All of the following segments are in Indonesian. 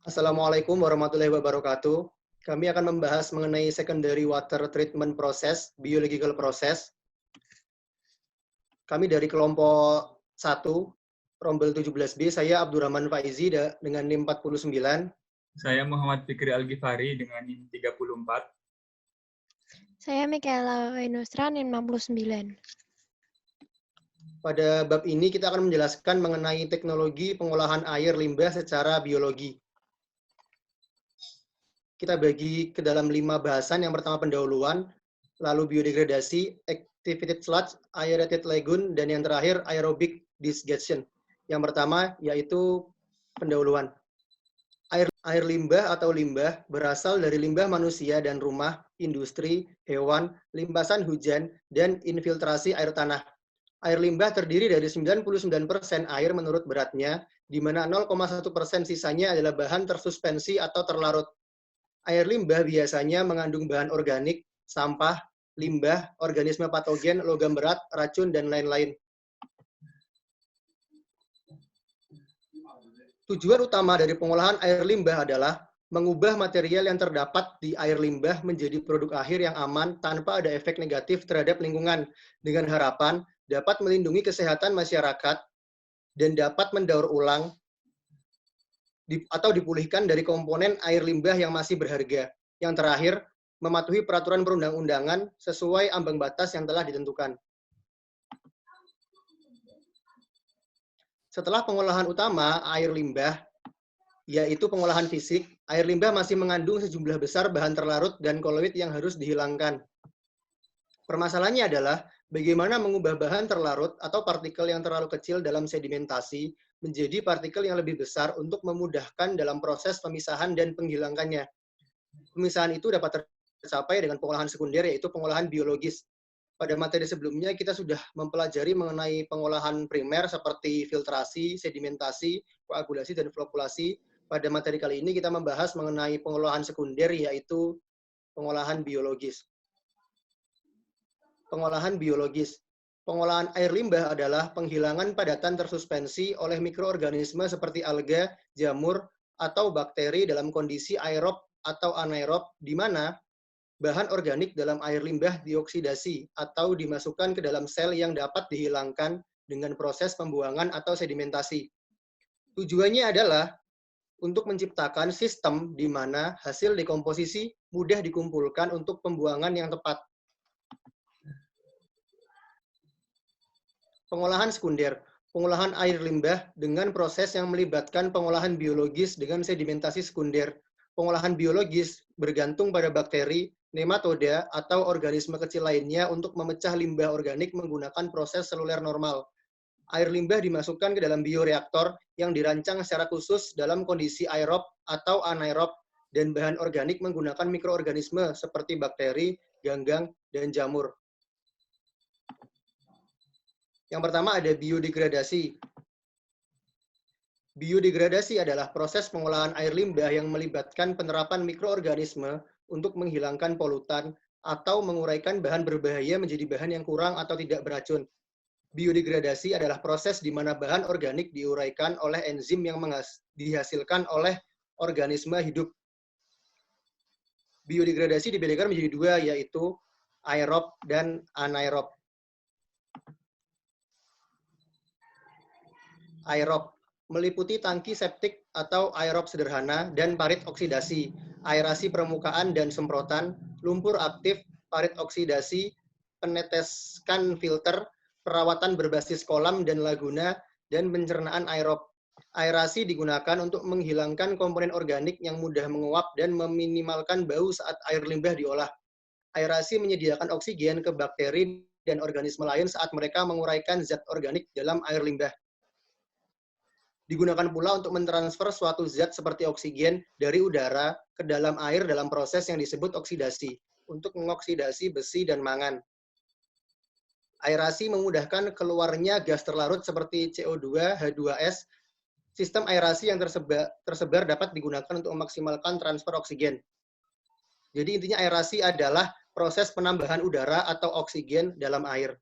Assalamualaikum warahmatullahi wabarakatuh. Kami akan membahas mengenai secondary water treatment process, biological process. Kami dari kelompok 1, Rombel 17B, saya Abdurrahman Faizi dengan NIM 49. Saya Muhammad Fikri Al-Ghifari dengan NIM 34. Saya Michaela Wenustra, NIM 69. Pada bab ini kita akan menjelaskan mengenai teknologi pengolahan air limbah secara biologi. Kita bagi ke dalam 5 bahasan. Yang pertama pendahuluan, lalu biodegradasi, activated sludge, aerated lagoon, dan yang terakhir aerobic digestion. Yang pertama yaitu pendahuluan. Air limbah atau limbah berasal dari limbah manusia dan rumah, industri, hewan, limpasan hujan, dan infiltrasi air tanah. Air limbah terdiri dari 99% air menurut beratnya, di mana 0,1% sisanya adalah bahan tersuspensi atau terlarut. Air limbah biasanya mengandung bahan organik, sampah, limbah, organisme patogen, logam berat, racun, dan lain-lain. Tujuan utama dari pengolahan air limbah adalah mengubah material yang terdapat di air limbah menjadi produk akhir yang aman tanpa ada efek negatif terhadap lingkungan, dengan harapan dapat melindungi kesehatan masyarakat dan dapat mendaur ulang atau dipulihkan dari komponen air limbah yang masih berharga. Yang terakhir, mematuhi peraturan perundang-undangan sesuai ambang batas yang telah ditentukan. Setelah pengolahan utama air limbah, yaitu pengolahan fisik, air limbah masih mengandung sejumlah besar bahan terlarut dan koloid yang harus dihilangkan. Permasalahannya adalah bagaimana mengubah bahan terlarut atau partikel yang terlalu kecil dalam sedimentasi menjadi partikel yang lebih besar untuk memudahkan dalam proses pemisahan dan penghilangkannya. Pemisahan itu dapat tercapai dengan pengolahan sekunder, yaitu pengolahan biologis. Pada materi sebelumnya kita sudah mempelajari mengenai pengolahan primer seperti filtrasi, sedimentasi, koagulasi, dan flokulasi. Pada materi kali ini kita membahas mengenai pengolahan sekunder, yaitu pengolahan biologis. Pengolahan biologis. Pengolahan air limbah adalah penghilangan padatan tersuspensi oleh mikroorganisme seperti alga, jamur, atau bakteri dalam kondisi aerob atau anaerob, di mana bahan organik dalam air limbah dioksidasi atau dimasukkan ke dalam sel yang dapat dihilangkan dengan proses pembuangan atau sedimentasi. Tujuannya adalah untuk menciptakan sistem di mana hasil dekomposisi mudah dikumpulkan untuk pembuangan yang tepat. Pengolahan sekunder. Pengolahan air limbah dengan proses yang melibatkan pengolahan biologis dengan sedimentasi sekunder. Pengolahan biologis bergantung pada bakteri, nematoda, atau organisme kecil lainnya untuk memecah limbah organik menggunakan proses seluler normal. Air limbah dimasukkan ke dalam bioreaktor yang dirancang secara khusus dalam kondisi aerob atau anaerob, dan bahan organik menggunakan mikroorganisme seperti bakteri, ganggang, dan jamur. Yang pertama ada biodegradasi. Biodegradasi adalah proses pengolahan air limbah yang melibatkan penerapan mikroorganisme untuk menghilangkan polutan atau menguraikan bahan berbahaya menjadi bahan yang kurang atau tidak beracun. Biodegradasi adalah proses di mana bahan organik diuraikan oleh enzim yang dihasilkan oleh organisme hidup. Biodegradasi dibedakan menjadi dua, yaitu aerob dan anaerob. Aerob meliputi tangki septik atau aerob sederhana dan parit oksidasi, aerasi permukaan dan semprotan, lumpur aktif, parit oksidasi, peneteskan filter, perawatan berbasis kolam dan laguna, dan pencernaan aerob. Aerasi digunakan untuk menghilangkan komponen organik yang mudah menguap dan meminimalkan bau saat air limbah diolah. Aerasi menyediakan oksigen ke bakteri dan organisme lain saat mereka menguraikan zat organik dalam air limbah. Digunakan pula untuk mentransfer suatu zat seperti oksigen dari udara ke dalam air dalam proses yang disebut oksidasi, untuk mengoksidasi besi dan mangan. Aerasi memudahkan keluarnya gas terlarut seperti CO2, H2S. Sistem aerasi yang tersebar dapat digunakan untuk memaksimalkan transfer oksigen. Jadi intinya aerasi adalah proses penambahan udara atau oksigen dalam air.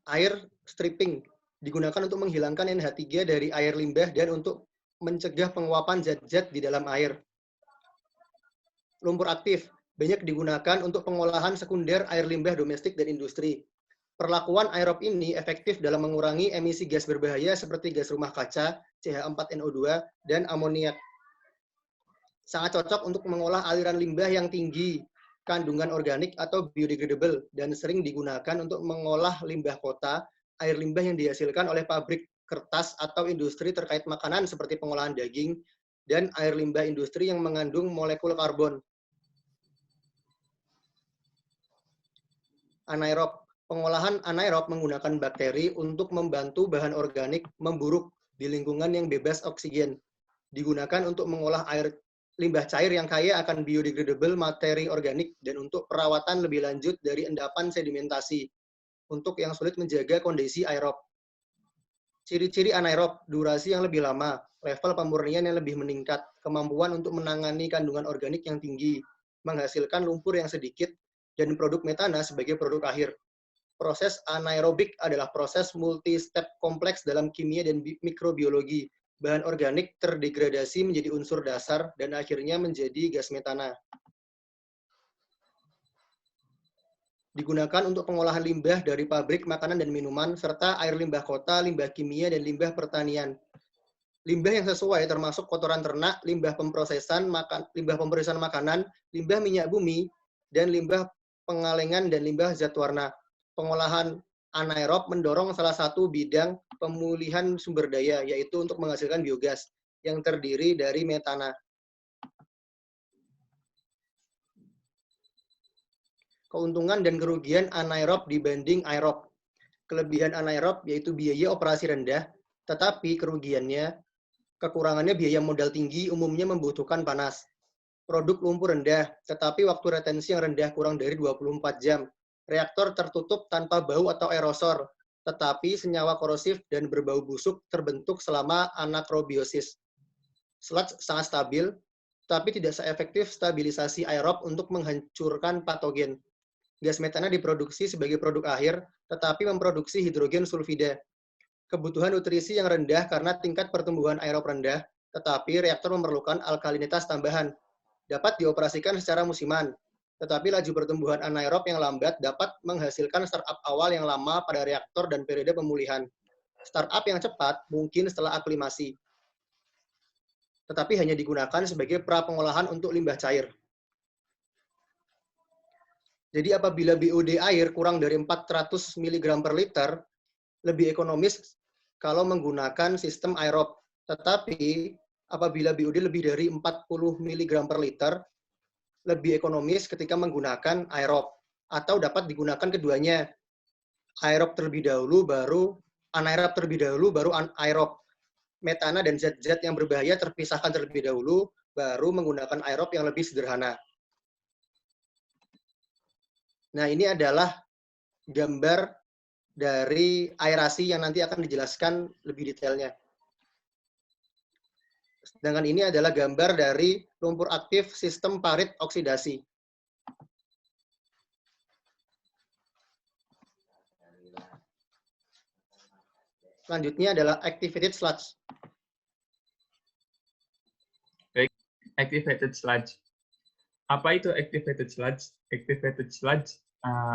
Air stripping, digunakan untuk menghilangkan NH3 dari air limbah dan untuk mencegah penguapan zat-zat di dalam air. Lumpur aktif, banyak digunakan untuk pengolahan sekunder air limbah domestik dan industri. Perlakuan aerob ini efektif dalam mengurangi emisi gas berbahaya seperti gas rumah kaca, CH4NO2, dan amoniak. Sangat cocok untuk mengolah aliran limbah yang tinggi kandungan organik atau biodegradable dan sering digunakan untuk mengolah limbah kota, air limbah yang dihasilkan oleh pabrik kertas atau industri terkait makanan seperti pengolahan daging, dan air limbah industri yang mengandung molekul karbon. Anaerob. Pengolahan anaerob menggunakan bakteri untuk membantu bahan organik memburuk di lingkungan yang bebas oksigen. Digunakan untuk mengolah air limbah cair yang kaya akan biodegradable materi organik dan untuk perawatan lebih lanjut dari endapan sedimentasi untuk yang sulit menjaga kondisi aerob. Ciri-ciri anaerob, durasi yang lebih lama, level pemurnian yang lebih meningkat, kemampuan untuk menangani kandungan organik yang tinggi, menghasilkan lumpur yang sedikit, dan produk metana sebagai produk akhir. Proses anaerobik adalah proses multi-step kompleks dalam kimia dan mikrobiologi. Bahan organik terdegradasi menjadi unsur dasar dan akhirnya menjadi gas metana. Digunakan untuk pengolahan limbah dari pabrik makanan dan minuman, serta air limbah kota, limbah kimia, dan limbah pertanian. Limbah yang sesuai termasuk kotoran ternak, limbah pemrosesan makanan, limbah minyak bumi, dan limbah pengalengan dan limbah zat warna. Pengolahan anaerob mendorong salah satu bidang pemulihan sumber daya, yaitu untuk menghasilkan biogas yang terdiri dari metana. Keuntungan dan kerugian anaerob dibanding aerob. Kelebihan anaerob yaitu biaya operasi rendah, tetapi kekurangannya biaya modal tinggi, umumnya membutuhkan panas. Produk lumpur rendah, tetapi waktu retensi yang rendah kurang dari 24 jam. Reaktor tertutup tanpa bau atau aerosol, tetapi senyawa korosif dan berbau busuk terbentuk selama anakrobiosis. Sludge sangat stabil, tapi tidak seefektif stabilisasi aerob untuk menghancurkan patogen. Gas metana diproduksi sebagai produk akhir, tetapi memproduksi hidrogen sulfida. Kebutuhan nutrisi yang rendah karena tingkat pertumbuhan aerob rendah, tetapi reaktor memerlukan alkalinitas tambahan. Dapat dioperasikan secara musiman, tetapi laju pertumbuhan anaerob yang lambat dapat menghasilkan startup awal yang lama pada reaktor dan periode pemulihan. Startup yang cepat mungkin setelah aklimasi, tetapi hanya digunakan sebagai pra-pengolahan untuk limbah cair. Jadi apabila BOD air kurang dari 400 mg per liter, lebih ekonomis kalau menggunakan sistem aerob. Tetapi apabila BOD lebih dari 40 mg per liter, lebih ekonomis ketika menggunakan aerob. Atau dapat digunakan keduanya. Aerob terlebih dahulu, baru anaerob terlebih dahulu, baru aerob. Metana dan zat-zat yang berbahaya terpisahkan terlebih dahulu, baru menggunakan aerob yang lebih sederhana. Nah, ini adalah gambar dari aerasi yang nanti akan dijelaskan lebih detailnya. Sedangkan ini adalah gambar dari lumpur aktif sistem parit oksidasi. Selanjutnya adalah activated sludge. Baik, activated sludge. Apa itu activated sludge? Activated sludge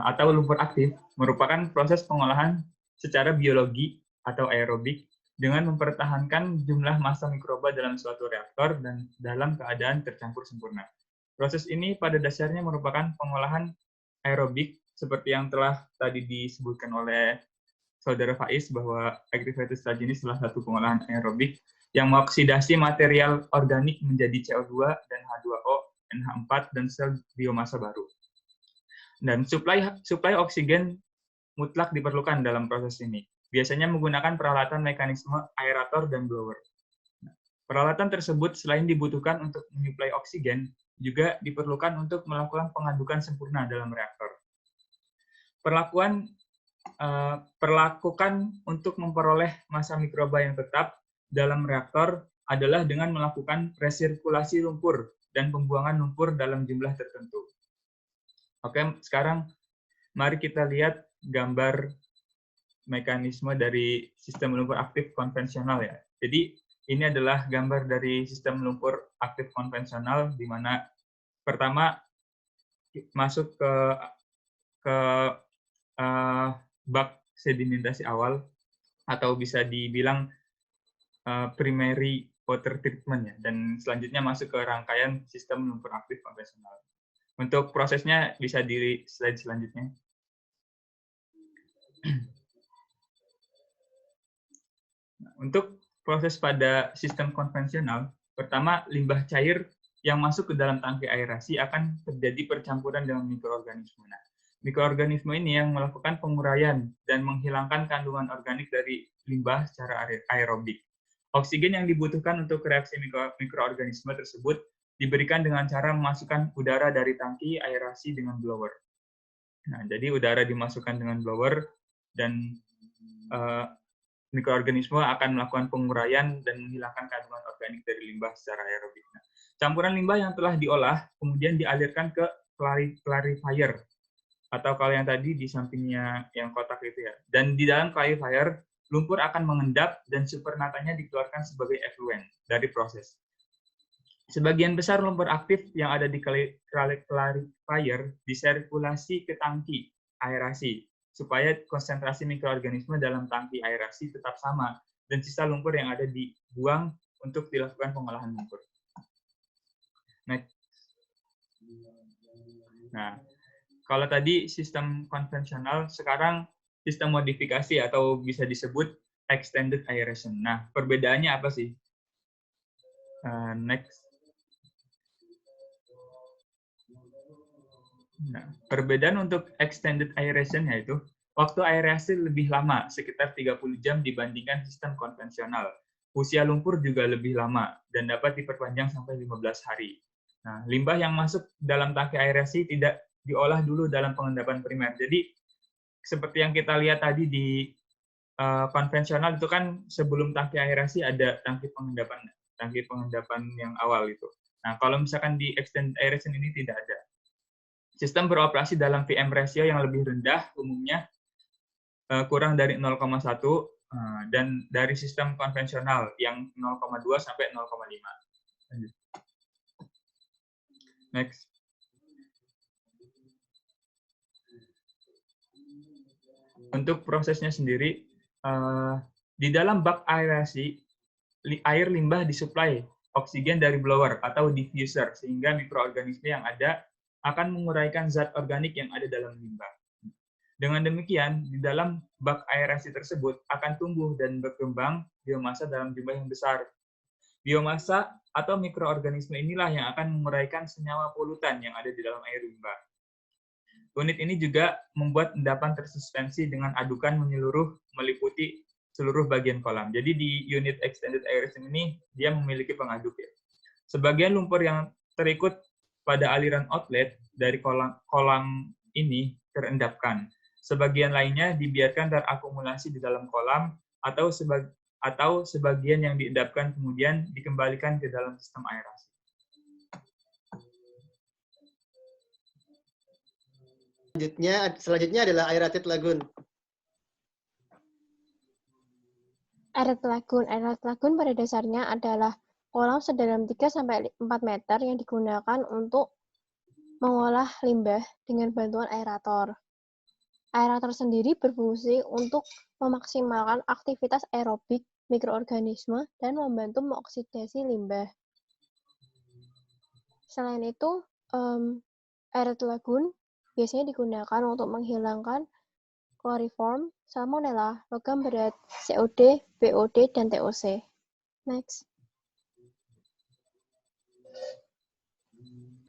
atau lumpur aktif merupakan proses pengolahan secara biologi atau aerobik dengan mempertahankan jumlah massa mikroba dalam suatu reaktor dan dalam keadaan tercampur sempurna. Proses ini pada dasarnya merupakan pengolahan aerobik seperti yang telah tadi disebutkan oleh Saudara Faiz bahwa activated sludge ini salah satu pengolahan aerobik yang mengoksidasi material organik menjadi CO2 dan H2O, NH4 dan sel biomasa baru. Dan suplai oksigen mutlak diperlukan dalam proses ini. Biasanya menggunakan peralatan mekanisme aerator dan blower. Peralatan tersebut selain dibutuhkan untuk menyuplai oksigen, juga diperlukan untuk melakukan pengadukan sempurna dalam reaktor. Perlakukan untuk memperoleh massa mikroba yang tetap dalam reaktor adalah dengan melakukan resirkulasi lumpur dan pembuangan lumpur dalam jumlah tertentu. Oke, sekarang mari kita lihat gambar mekanisme dari sistem lumpur aktif konvensional ya. Jadi ini adalah gambar dari sistem lumpur aktif konvensional di mana pertama masuk ke bak sedimentasi awal atau bisa dibilang primary water treatment ya, dan selanjutnya masuk ke rangkaian sistem lumpur aktif konvensional. Untuk prosesnya bisa di slide selanjutnya. Untuk proses pada sistem konvensional, pertama limbah cair yang masuk ke dalam tangki aerasi akan terjadi percampuran dengan mikroorganisme. Nah, mikroorganisme ini yang melakukan penguraian dan menghilangkan kandungan organik dari limbah secara aerobik. Oksigen yang dibutuhkan untuk reaksi mikroorganisme tersebut diberikan dengan cara memasukkan udara dari tangki aerasi dengan blower. Nah, jadi udara dimasukkan dengan blower dan mikroorganisme akan melakukan penguraian dan menghilangkan kandungan organik dari limbah secara aerobik. Nah, campuran limbah yang telah diolah kemudian dialirkan ke clarifier atau kalau yang tadi di sampingnya yang kotak itu ya. Dan di dalam clarifier lumpur akan mengendap dan supernatanya dikeluarkan sebagai efluen dari proses. Sebagian besar lumpur aktif yang ada di clarifier disirkulasi ke tangki aerasi supaya konsentrasi mikroorganisme dalam tangki aerasi tetap sama dan sisa lumpur yang ada dibuang untuk dilakukan pengolahan lumpur. Nah, kalau tadi sistem konvensional, sekarang sistem modifikasi atau bisa disebut extended aeration. Nah, perbedaannya apa sih? Next. Nah, perbedaan untuk extended aeration yaitu waktu aerasi lebih lama, sekitar 30 jam dibandingkan sistem konvensional. Usia lumpur juga lebih lama dan dapat diperpanjang sampai 15 hari. Nah, limbah yang masuk dalam tangki aerasi tidak diolah dulu dalam pengendapan primer. Jadi, seperti yang kita lihat tadi di konvensional itu kan sebelum tangki aerasi ada tangki pengendapan yang awal itu. Nah, kalau misalkan di extended aeration ini tidak ada. Sistem beroperasi dalam VM ratio yang lebih rendah, umumnya kurang dari 0,1, dan dari sistem konvensional yang 0,2 sampai 0,5. Next. Untuk prosesnya sendiri, di dalam bak aerasi, air limbah disuplai oksigen dari blower atau diffuser, sehingga mikroorganisme yang ada akan menguraikan zat organik yang ada dalam limbah. Dengan demikian, di dalam bak aerasi tersebut akan tumbuh dan berkembang biomasa dalam jumlah yang besar. Biomasa atau mikroorganisme inilah yang akan menguraikan senyawa polutan yang ada di dalam air limbah. Unit ini juga membuat endapan tersuspensi dengan adukan menyeluruh meliputi seluruh bagian kolam. Jadi di unit extended aeration ini dia memiliki pengaduk ya. Sebagian lumpur yang terikut pada aliran outlet dari kolam ini terendapkan. Sebagian lainnya dibiarkan terakumulasi di dalam kolam atau sebagian yang diendapkan kemudian dikembalikan ke dalam sistem aerasi. Selanjutnya adalah aerated lagoon. Aerated lagoon pada dasarnya adalah kolam sedalam 3-4 meter yang digunakan untuk mengolah limbah dengan bantuan aerator. Aerator sendiri berfungsi untuk memaksimalkan aktivitas aerobik mikroorganisme dan membantu mengoksidasi limbah. Selain itu, aerated lagoon biasanya digunakan untuk menghilangkan chloroform, salmonella, logam berat, COD, BOD, dan TOC. Next.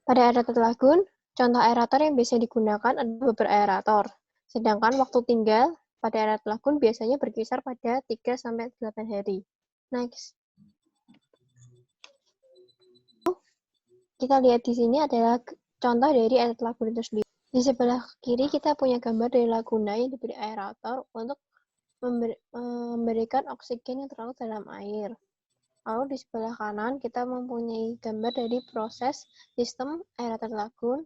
Pada aerated lagoon, contoh aerator yang biasa digunakan adalah bubble aerator. Sedangkan waktu tinggal pada aerated lagoon biasanya berkisar pada 3-8 hari. Next. Kita lihat di sini adalah contoh dari aerated lagoon itu sendiri. Di sebelah kiri kita punya gambar dari laguna yang diberi aerator untuk memberikan oksigen yang terlarut dalam air. Lalu di sebelah kanan kita mempunyai gambar dari proses sistem aerated lagoon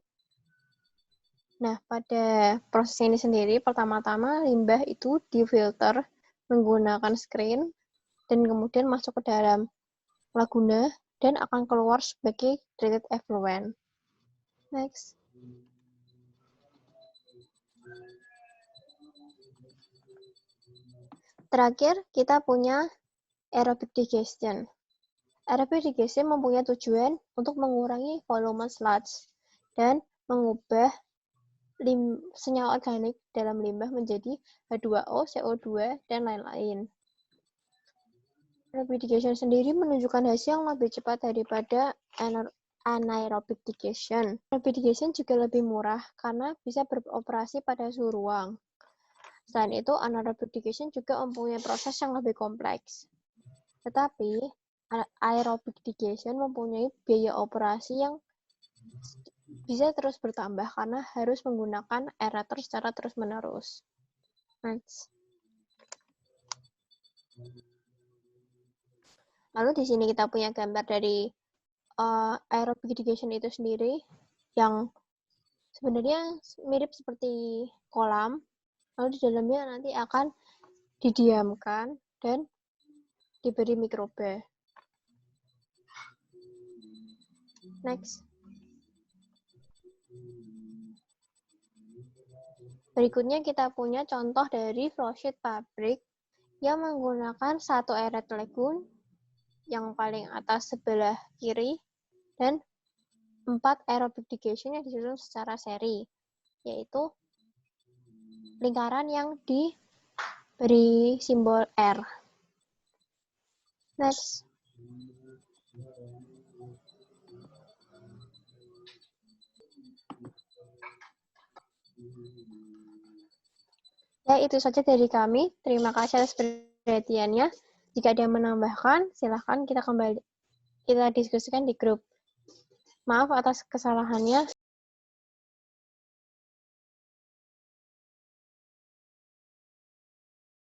Nah, pada proses ini sendiri, pertama-tama limbah itu difilter menggunakan screen dan kemudian masuk ke dalam laguna dan akan keluar sebagai treated effluent. Next. Terakhir, kita punya aerobic digestion. Aerobic digestion mempunyai tujuan untuk mengurangi volume sludge dan mengubah senyawa organik dalam limbah menjadi H2O, CO2, dan lain-lain. Aerobic digestion sendiri menunjukkan hasil yang lebih cepat daripada anaerobic digestion. Aerobic digestion juga lebih murah karena bisa beroperasi pada suhu ruang. Selain itu, anaerobic digestion juga mempunyai proses yang lebih kompleks. Tetapi, aerobic digestion mempunyai biaya operasi yang bisa terus bertambah karena harus menggunakan aerator secara terus-menerus. Next. Lalu di sini kita punya gambar dari aerobic digestion itu sendiri yang sebenarnya mirip seperti kolam. Lalu di dalamnya nanti akan didiamkan dan diberi mikroba. Next. Berikutnya kita punya contoh dari flowsheet pabrik yang menggunakan satu aerate lagoon yang paling atas sebelah kiri dan 4 aerobic digestion yang disusun secara seri, yaitu lingkaran yang diberi simbol R. Next. Ya, itu saja dari kami. Terima kasih atas perhatiannya. Jika ada yang menambahkan, silahkan kita diskusikan di grup. Maaf atas kesalahannya.